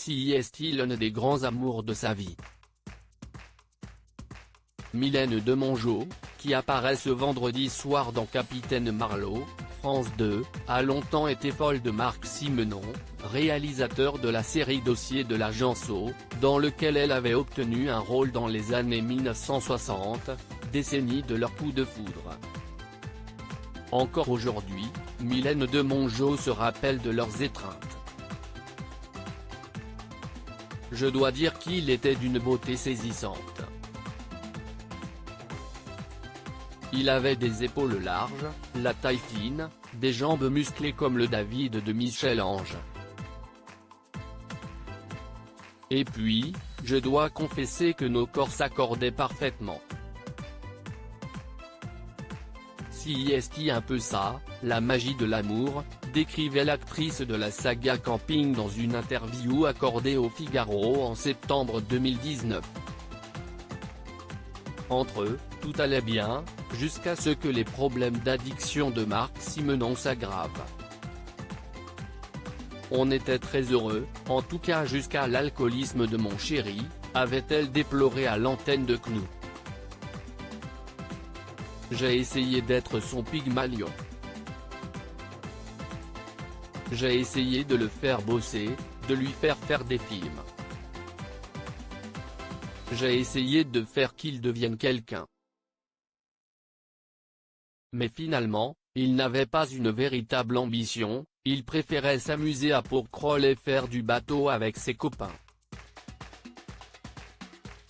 Si est-il l'un des grands amours de sa vie. Mylène Demongeot, qui apparaît ce vendredi soir dans Capitaine Marlowe, France 2, a longtemps été folle de Marc Simenon, réalisateur de la série Dossier de l'agent So, dans lequel elle avait obtenu un rôle dans les années 1960, décennie de leur coup de foudre. Encore aujourd'hui, Mylène Demongeot se rappelle de leurs étreintes. Je dois dire qu'il était d'une beauté saisissante. Il avait des épaules larges, la taille fine, des jambes musclées comme le David de Michel-Ange. Et puis, je dois confesser que nos corps s'accordaient parfaitement. Si est un peu ça, la magie de l'amour, décrivait l'actrice de la saga Camping dans une interview accordée au Figaro en septembre 2019. Entre eux, tout allait bien, jusqu'à ce que les problèmes d'addiction de Marc Simenon s'aggravent. On était très heureux, en tout cas jusqu'à l'alcoolisme de mon chéri, avait-elle déploré à l'antenne de CNU. J'ai essayé d'être son Pygmalion. J'ai essayé de le faire bosser, de lui faire des films. J'ai essayé de faire qu'il devienne quelqu'un. Mais finalement, il n'avait pas une véritable ambition, il préférait s'amuser à Porquerolles et faire du bateau avec ses copains.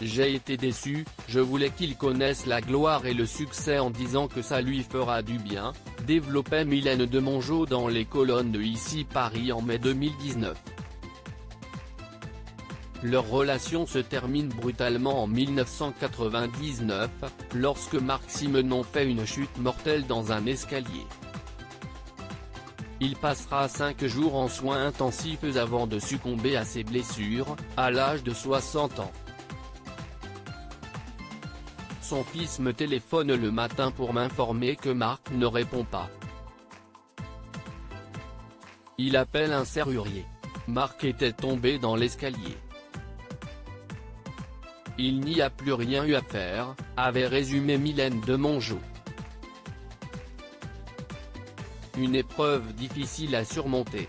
J'ai été déçu, je voulais qu'il connaisse la gloire et le succès en disant que ça lui fera du bien, développait Mylène Demongeot dans les colonnes de Ici Paris en mai 2019. Leur relation se termine brutalement en 1999, lorsque Marc Simenon fait une chute mortelle dans un escalier. Il passera 5 jours en soins intensifs avant de succomber à ses blessures, à l'âge de 60 ans. Son fils me téléphone le matin pour m'informer que Marc ne répond pas. Il appelle un serrurier. Marc était tombé dans l'escalier. Il n'y a plus rien eu à faire, avait résumé Mylène Demongeot. Une épreuve difficile à surmonter.